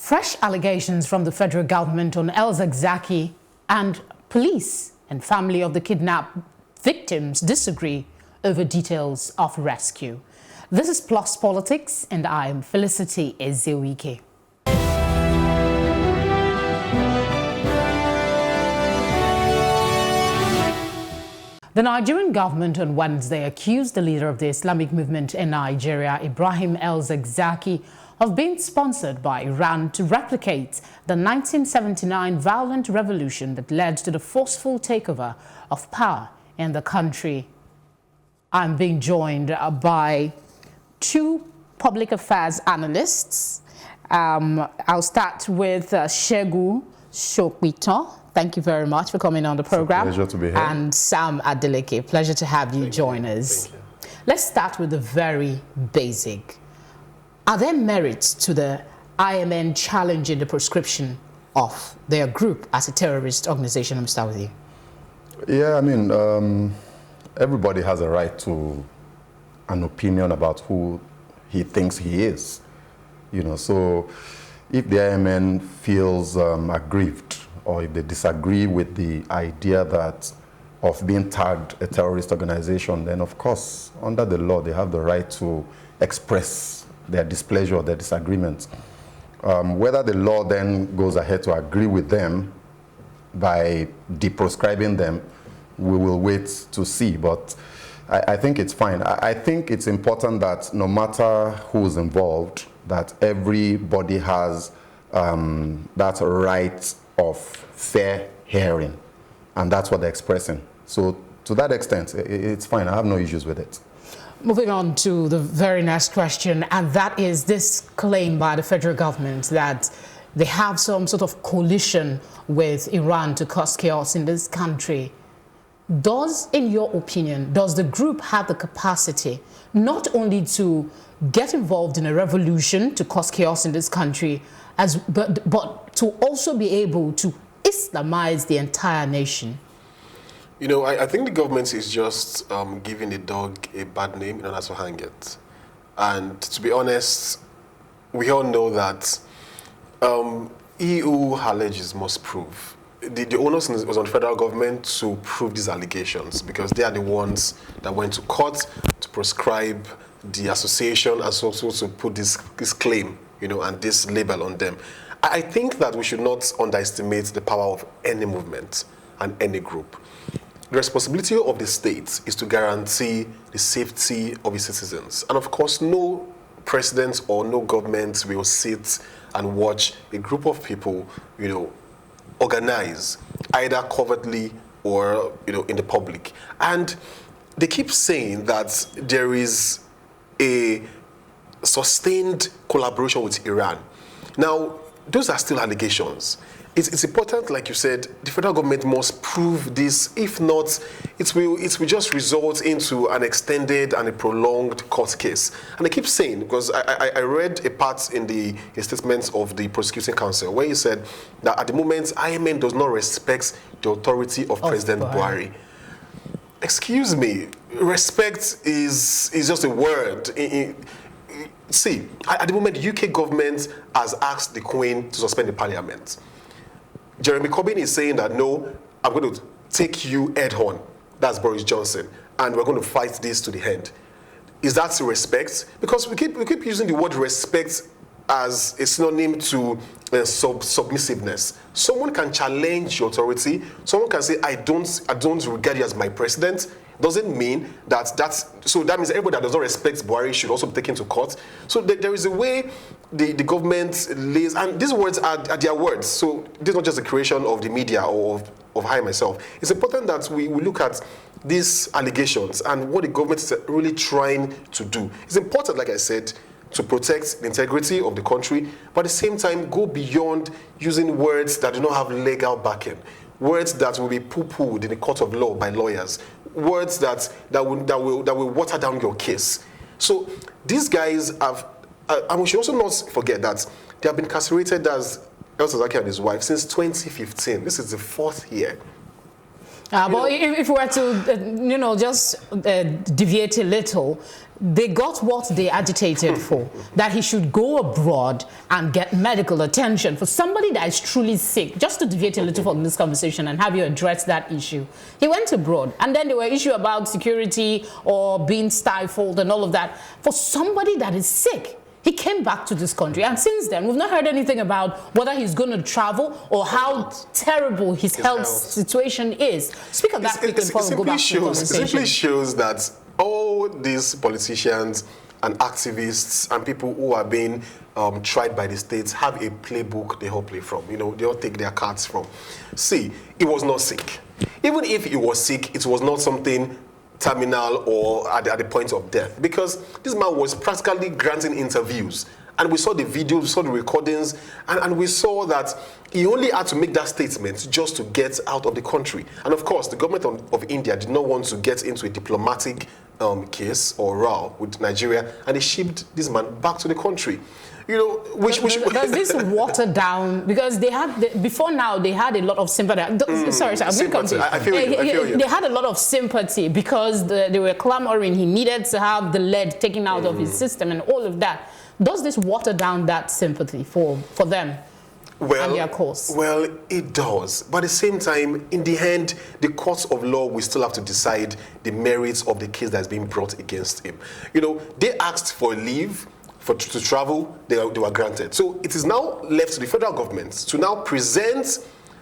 Fresh allegations from the federal government on El-Zakzaky, and police and family of the kidnapped victims disagree over details of rescue. This is Plus Politics, and I am Felicity Ezewuike. The Nigerian government on Wednesday accused the leader of the Islamic movement in Nigeria, Ibrahim El-Zakzaky, of being sponsored by Iran to replicate the 1979 violent revolution that led to the forceful takeover of power in the country. I'm being joined by two public affairs analysts. I'll start with Segun Sopitan. Thank you very much for coming on the program. It's a pleasure to be here. And Sam Adeleke, pleasure to have you join us. Let's start with the very basic. Are there merits to the IMN challenging the proscription of their group as a terrorist organization? I'm start with you. Yeah, I mean, everybody has a right to an opinion about who he thinks he is. You know, so if the IMN feels aggrieved, or if they disagree with the idea that of being tagged a terrorist organization, then of course, under the law, they have the right to express their displeasure or their disagreement. Whether the law then goes ahead to agree with them by deproscribing them, we will wait to see. But I think it's fine. I think it's important that no matter who's involved, that everybody has that right of fair hearing, and that's what they're expressing. So to that extent, it's fine. I have no issues with it. Moving on to the very next question, and that is this claim by the federal government that they have some sort of coalition with Iran to cause chaos in this country. Does, in your opinion, does the group have the capacity not only to get involved in a revolution to cause chaos in this country, but to also be able to Islamize the entire nation? You know, I think the government is just giving a dog a bad name in order to hang it. And to be honest, we all know that EU alleges must prove. The onus was on the federal government to prove these allegations, because they are the ones that went to court to proscribe the association and so to put this claim, you know, and this label on them. I think that we should not underestimate the power of any movement and any group. The responsibility of the state is to guarantee the safety of its citizens. And of course, no president or no government will sit and watch a group of people, you know, organize either covertly or, you know, in the public. And they keep saying that there is a sustained collaboration with Iran. Now, those are still allegations. It's important, like you said, the federal government must prove this. If not, it will just result into an extended and a prolonged court case. And I keep saying, because I read a part in the statements of the prosecuting counsel where he said that at the moment, IMN does not respect the authority of President Buhari. Excuse me, respect is just a word. See, at the moment, the UK government has asked the Queen to suspend the Parliament. Jeremy Corbyn is saying that, no, I'm going to take you head-on. That's Boris Johnson. And we're going to fight this to the end. Is that respect? Because we keep using the word respect as a synonym to submissiveness. Someone can challenge your authority. Someone can say, I don't regard you as my president. Doesn't mean that so that means everybody that does not respect Buhari should also be taken to court. So there is a way the government lays, and these words are their words. So this is not just the creation of the media or of I myself. It's important that we look at these allegations and what the government is really trying to do. It's important, like I said, to protect the integrity of the country, but at the same time go beyond using words that do not have legal backing. Words that will be poo-pooed in the court of law by lawyers. Words that will water down your case. So these guys have, and we should also not forget that they have been incarcerated as ElZakzaky and his wife since 2015. This is the 4th year. But if we were to, just deviate a little, they got what they agitated for, that he should go abroad and get medical attention. For somebody that is truly sick, just to deviate a little from this conversation and have you address that issue, he went abroad, and then there were issues about security or being stifled and all of that. For somebody that is sick, he came back to this country, and since then, we've not heard anything about whether he's going to travel or how terrible his health situation is. Speak of that quickly before we go back to the conversation. It simply shows that all these politicians and activists and people who are being tried by the states have a playbook they all play from. They all take their cards from. See, he was not sick. Even if he was sick, it was not something terminal or at the point of death, because this man was practically granting interviews, and we saw the videos, we saw the recordings, and we saw that he only had to make that statement just to get out of the country. And of course, the government of India did not want to get into a diplomatic case or row with Nigeria, and they shipped this man back to the country. Does this water down, because they had before now they had a lot of sympathy. Sorry, I feel you. They had a lot of sympathy because they were clamoring he needed to have the lead taken out of his system and all of that. Does this water down that sympathy for them and their cause? Well, it does. But at the same time, in the end, the courts of law will still have to decide the merits of the case that's being brought against him. They asked for leave to travel, they were granted. So it is now left to the federal government to now present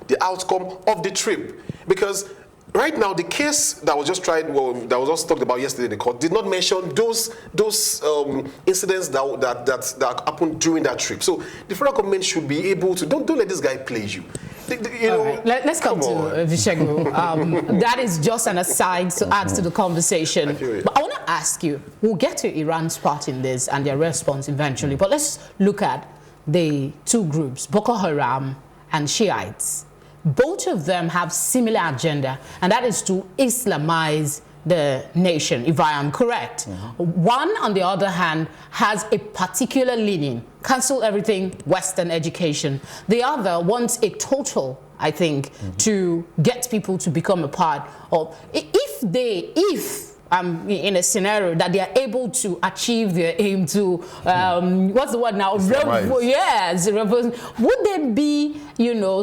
the outcome of the trip. Because right now, the case that was just tried, that was just talked about yesterday in the court, did not mention those incidents that happened during that trip. So the federal government should be able to, don't let this guy play you. Right. Let's come to Ezewuike. That is just an aside to add to the conversation. But I want to ask you, we'll get to Iran's part in this and their response eventually, but let's look at the two groups, Boko Haram and Shiites. Both of them have similar agenda, and that is to Islamize the nation, if I am correct. One, on the other hand, has a particular leaning, cancel everything, Western education. The other wants a total, I think, to get people to become a part of. If in a scenario that they are able to achieve their aim to, what's the word now? Yes, would there be,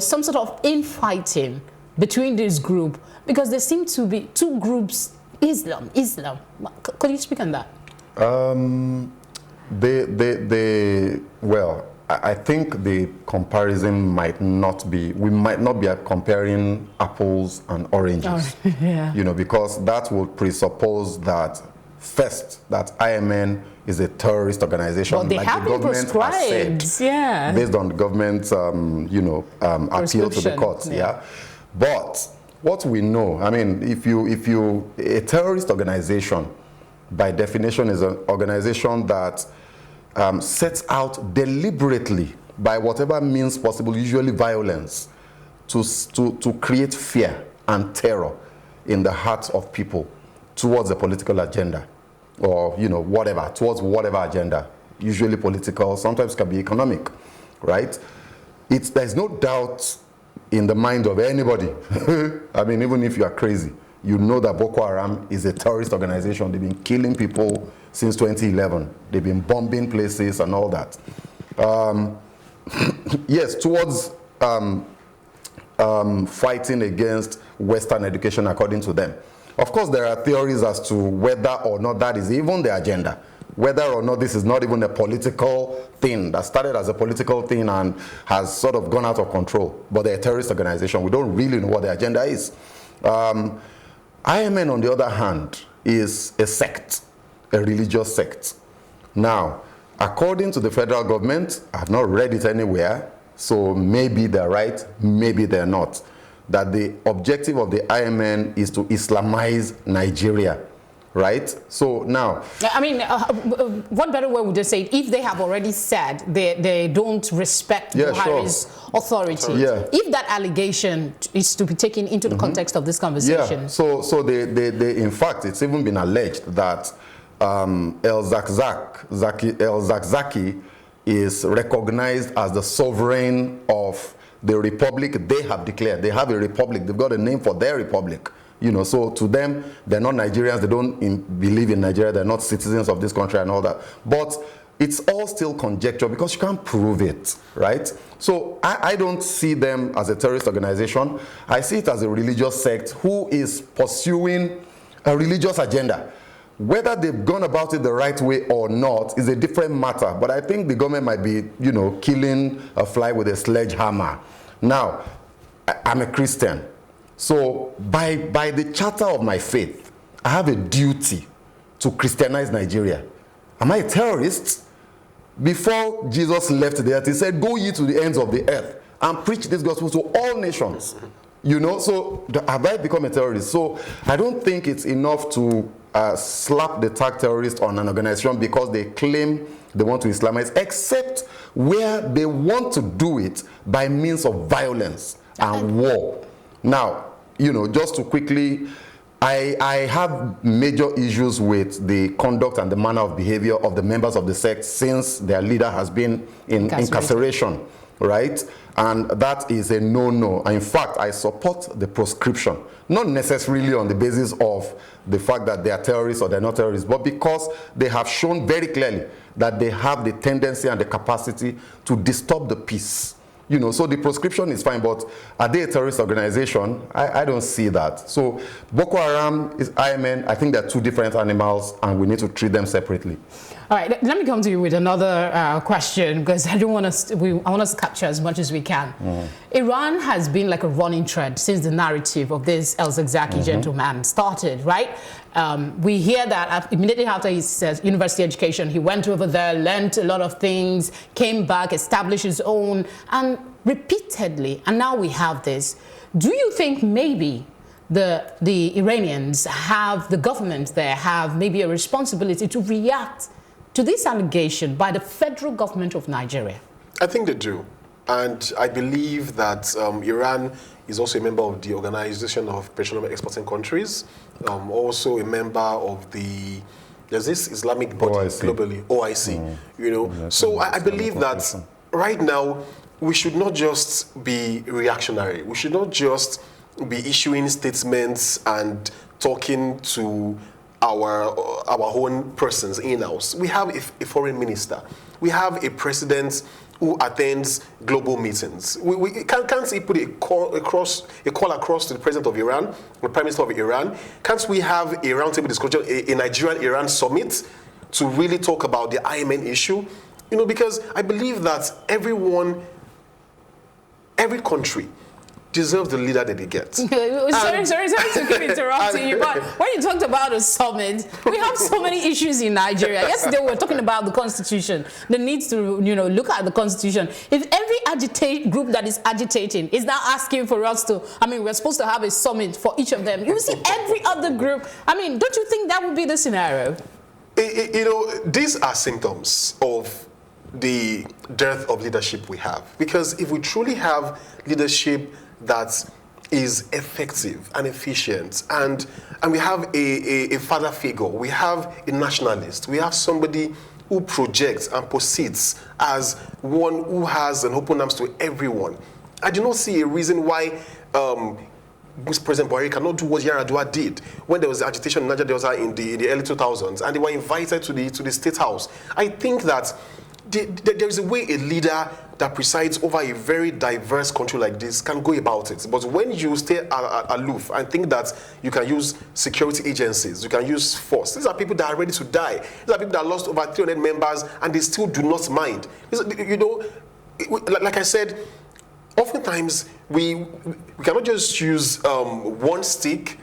some sort of infighting between this group? Because there seem to be two groups, Islam. Could you speak on that? Well, I think the comparison might not be, we might not be comparing apples and oranges, because that would presuppose that first, that IMN is a terrorist organization, well, they like have the government has said, based on the government's, appeal to the courts, But what we know, I mean, a terrorist organization, by definition, is an organization that sets out deliberately, by whatever means possible, usually violence, to create fear and terror in the hearts of people towards a political agenda, or towards whatever agenda, usually political, sometimes can be economic, right? There's no doubt in the mind of anybody. I mean, even if you are crazy, you know that Boko Haram is a terrorist organization. They've been killing people since 2011. They've been bombing places and all that. Yes, towards fighting against Western education, according to them. Of course, there are theories as to whether or not that is even the agenda. Whether or not this is not even a political thing that started as a political thing and has sort of gone out of control. But they're a terrorist organization. We don't really know what the agenda is. IMN, on the other hand, is a sect, a religious sect. Now, according to the federal government, I've not read it anywhere, so maybe they're right, maybe they're not, that the objective of the IMN is to Islamize Nigeria. Right? So now, I mean, what better way would you say it? If they have already said they don't respect Buhari's authority, if that allegation is to be taken into the context of this conversation. So they in fact, it's even been alleged that El-Zakzaky is recognized as the sovereign of the republic they have declared. They have a republic. They've got a name for their republic. You know, so to them, they're not Nigerians. They don't believe in Nigeria. They're not citizens of this country and all that. But it's all still conjecture because you can't prove it, right? So I don't see them as a terrorist organization. I see it as a religious sect who is pursuing a religious agenda. Whether they've gone about it the right way or not is a different matter. But I think the government might be, you know, killing a fly with a sledgehammer. Now, I'm a Christian. So by the charter of my faith, I have a duty to Christianize Nigeria. Am I a terrorist? Before Jesus left the earth, he said, go ye to the ends of the earth and preach this gospel to all nations. You know, so have I become a terrorist? So I don't think it's enough to slap the tag terrorist on an organization because they claim they want to Islamize, except where they want to do it by means of violence and war. Now, you know, just to quickly, I have major issues with the conduct and the manner of behavior of the members of the sect since their leader has been in incarceration, right? And that is a no-no. In fact, I support the proscription, not necessarily on the basis of the fact that they are terrorists or they're not terrorists, but because they have shown very clearly that they have the tendency and the capacity to disturb the peace. You know, so the proscription is fine, but are they a terrorist organization? I don't see that. So Boko Haram is IMN. I think they're two different animals, and we need to treat them separately. All right, let me come to you with another question, because I want us to capture as much as we can. Iran has been like a running thread since the narrative of this El-Zakzaky gentleman started, right? We hear that immediately after his university education, he went over there, learned a lot of things, came back, established his own, and repeatedly, and now we have this. Do you think maybe the Iranians have, the government there, have maybe a responsibility to react to this allegation by the federal government of Nigeria? I think they do. And I believe that Iran is also a member of the Organization of Petroleum Exporting Countries, also a member of there's this Islamic body globally, OIC, you know. So I believe that right now we should not just be reactionary. We should not just be issuing statements and talking to our own persons in-house. We have a foreign minister. We have a president who attends global meetings. Can't he put a call across to the president of Iran, the prime minister of Iran? Can't we have a roundtable discussion, a Nigerian-Iran summit to really talk about the IMN issue? You know, because I believe that every country deserves the leader that they get. Sorry to keep interrupting you, but when you talked about a summit, we have so many issues in Nigeria. Yesterday we were talking about the constitution, the need to, you know, look at the constitution. If every group that is agitating is now asking for us to, I mean, we're supposed to have a summit for each of them. You see every other group. I mean, don't you think that would be the scenario? You know, these are symptoms of the dearth of leadership we have. Because if we truly have leadership that is effective and efficient, and we have a father figure, we have a nationalist, we have somebody who projects and proceeds as one who has an open arms to everyone. I do not see a reason why President Buhari cannot do what Yar'Adua did when there was agitation in Niger Delta in the early 2000s, and they were invited to the State House. I think that there is a way a leader that presides over a very diverse country like this can go about it. But when you stay aloof and think that you can use security agencies, you can use force, these are people that are ready to die. These are people that lost over 300 members and they still do not mind. You know, like I said, oftentimes we cannot just use one stick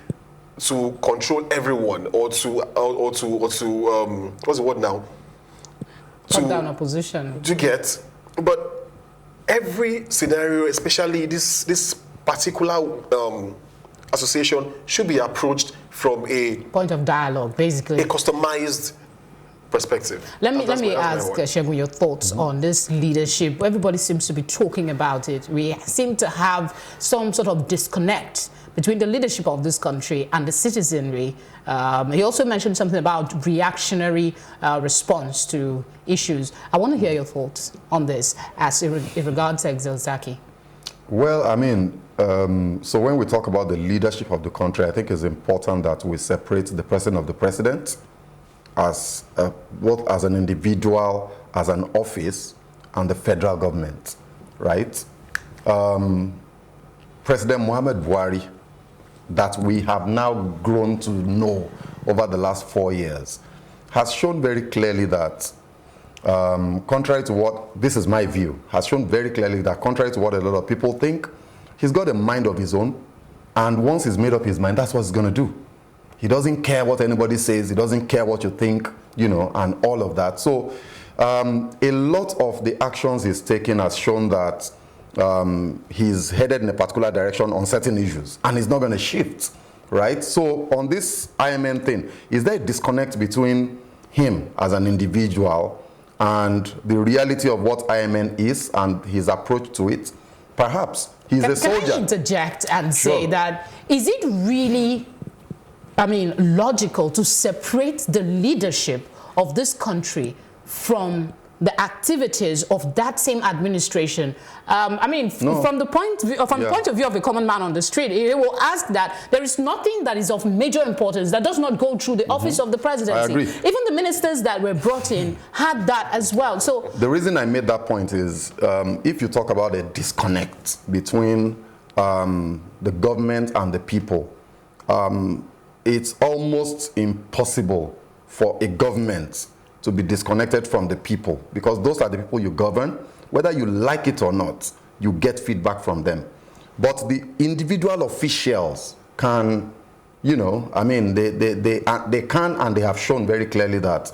to control everyone or to what's the word now? Top-down opposition. To get, but every scenario, especially this particular association, should be approached from a point of dialogue, basically. A customized perspective. Let me ask Shegun your thoughts on this leadership. Everybody seems to be talking about it. We seem to have some sort of disconnect between the leadership of this country and the citizenry. He also mentioned something about reactionary response to issues. I want to hear your thoughts on this as it regards ElZakzaky. Well, I mean, so when we talk about the leadership of the country, I think it's important that we separate the president of the president as both as an individual, as an office, and the federal government, right? President Muhammad Buhari, that we have now grown to know over the last 4 years, has shown very clearly that, contrary to what, this is my view, has shown very clearly that contrary to what a lot of people think, he's got a mind of his own, and once he's made up his mind, that's what he's going to do. He doesn't care what anybody says, he doesn't care what you think, you know, and all of that. So a lot of the actions he's taken has shown that he's headed in a particular direction on certain issues, and he's not going to shift, right? So on this IMN thing, is there a disconnect between him as an individual and the reality of what IMN is and his approach to it? Perhaps. He's a soldier. Can I interject and say that, is it really, I mean, logical to separate the leadership of this country from the activities of that same administration? I mean, from the point of view of a common man on the street, he will ask that there is nothing that is of major importance that does not go through the office of the presidency. I agree. Even the ministers that were brought in had that as well. So the reason I made that point is, if you talk about a disconnect between the government and the people, it's almost impossible for a government to be disconnected from the people, because those are the people you govern. Whether you like it or not, you get feedback from them. But the individual officials can, you know, I mean, they can, and they have shown very clearly that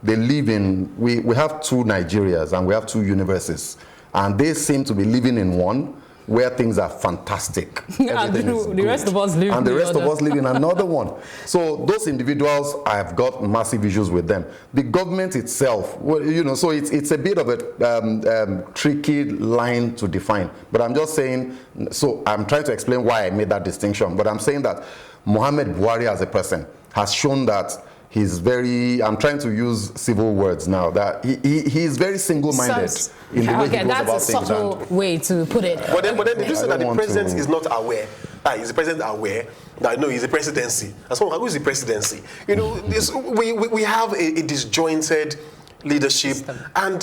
they live in, we have two Nigerias and we have two universes, and they seem to be living in one where things are fantastic. And the rest of us live and the rest of us live in another one. So those individuals, I've got massive issues with them. The government itself, well, you know, so it's a bit of a tricky line to define. But I'm just saying, so I'm trying to explain why I made that distinction. But I'm saying that Muhammad Buhari as a person has shown that he's very, I'm trying to use civil words now, that he is very single-minded in the way he goes about things. That's a subtle way to put it. But then the reason that the president is not aware, is the president aware that, no, he's the presidency? As well, who is the presidency? You know, we have a disjointed leadership, and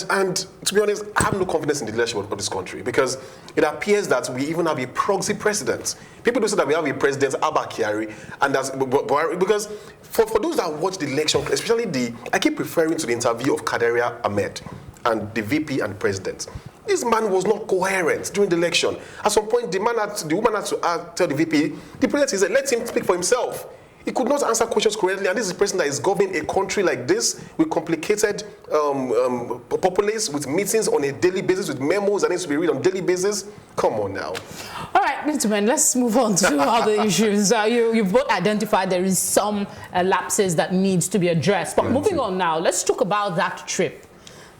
to be honest, I have no confidence in the leadership of this country, because it appears that we even have a proxy president. People do say that we have a president, Abba Kyari, and that's because for those that watch the election, especially I keep referring to the interview of Kadaria Ahmed and the VP and the president. This man was not coherent during the election. At some point, the woman had to tell the VP, the president said, let him speak for himself. He could not answer questions correctly, and this is a person that is governing a country like this with complicated populace, with meetings on a daily basis, with memos that needs to be read on a daily basis. Come on now. All right, gentlemen, let's move on to other issues. You've both identified there is some lapses that needs to be addressed. But moving on now, let's talk about that trip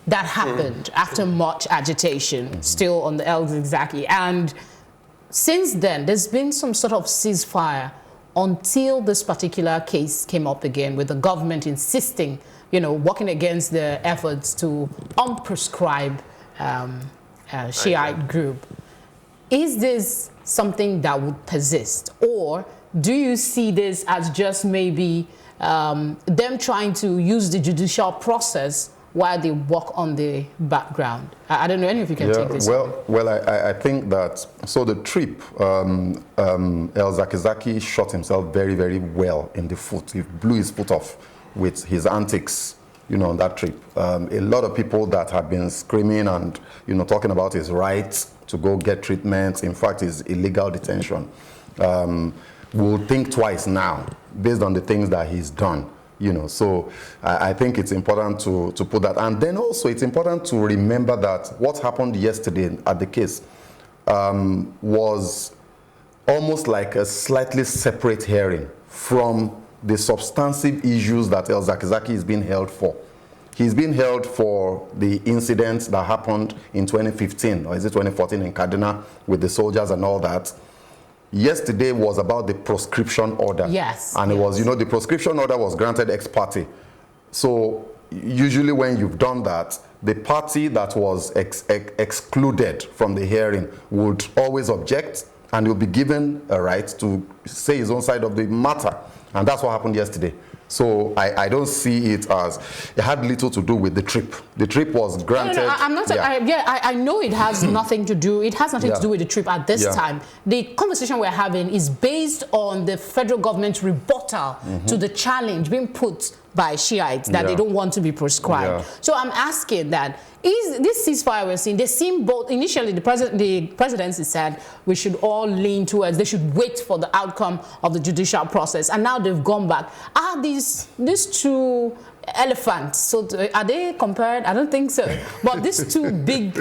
that happened after much agitation, still on the El-Zakzaky. And since then, there's been some sort of ceasefire until this particular case came up again, with the government insisting, you know, working against the efforts to unprescribe Shiite group. Is this something that would persist, or do you see this as just maybe them trying to use the judicial process while they work on the background? I don't know any of you can take this. Well, I think that, so the trip, El-Zakzaky shot himself very, very well in the foot. He blew his foot off with his antics, you know, on that trip. A lot of people that have been screaming and, you know, talking about his rights to go get treatment, in fact, his illegal detention, will think twice now, based on the things that he's done. You know, so I think it's important to put that. And then also it's important to remember that what happened yesterday at the case was almost like a slightly separate hearing from the substantive issues that El-Zakzaky is being held for. He's been held for the incidents that happened in 2015, or is it 2014, in Kaduna with the soldiers and all that. Yesterday was about the proscription order. Yes. And it was, you know, the proscription order was granted ex parte. So usually when you've done that, the party that was excluded from the hearing would always object, and will be given a right to say his own side of the matter. And that's what happened yesterday. So I don't see it as, it had little to do with the trip. The trip was granted. No, I'm not. I know it has nothing to do. It has nothing to do with the trip at this time. The conversation we're having is based on the federal government's rebuttal to the challenge being put by Shiites that they don't want to be proscribed. So I'm asking that, is this ceasefire we're seeing, they seem both, initially the presidency said we should all lean towards, they should wait for the outcome of the judicial process, and now they've gone back. Are these two elephants, so are they compared? I don't think so. But these two big,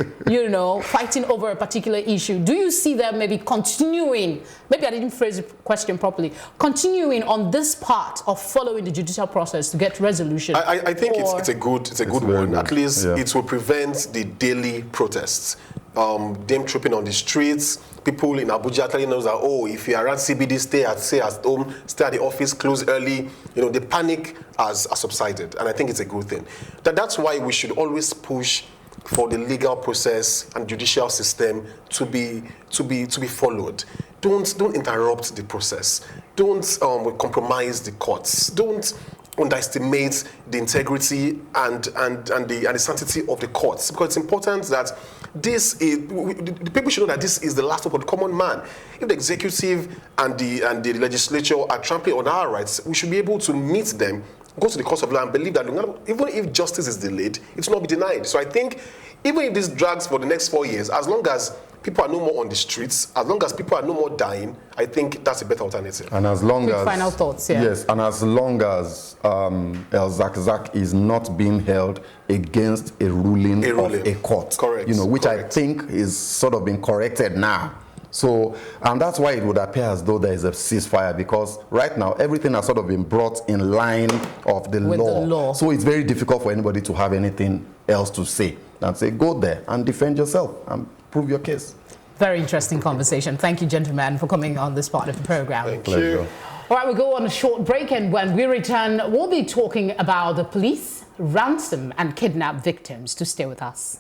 fighting over a particular issue, do you see them maybe continuing, maybe I didn't phrase the question properly, continuing on this part of following the judicial process to get resolution? I think it's a good one. At least it will prevent the daily protests. Them tripping on the streets, people in Abuja telling us that, oh, if you're around CBD, stay at home, stay at the office, close early. The panic has subsided, and I think it's a good thing. That's why we should always push for the legal process and judicial system to be followed. Don't interrupt the process. Don't compromise the courts. Don't underestimate the integrity and the sanctity of the courts, because it's important that the people should know that this is the last hope of the common man. If the executive and the legislature are trampling on our rights, we should be able to meet them, go to the courts of law, and believe that even if justice is delayed, it will not be denied. So I think even if this drags for the next 4 years, as long as people are no more on the streets, as long as people are no more dying, I think that's a better alternative. And as long as final thoughts, yes, and as long as El-Zakzaky is not being held against a ruling of a court, correct, which I think is sort of being corrected now. So, and that's why it would appear as though there is a ceasefire, because right now everything has sort of been brought in line of the law. So it's very difficult for anybody to have anything else to say than say, go there and defend yourself and prove your case. Very interesting conversation. Thank you, gentlemen, for coming on this part of the program. Thank you. All right, we'll go on a short break, and when we return, we'll be talking about the police ransom and kidnap victims. To stay with us.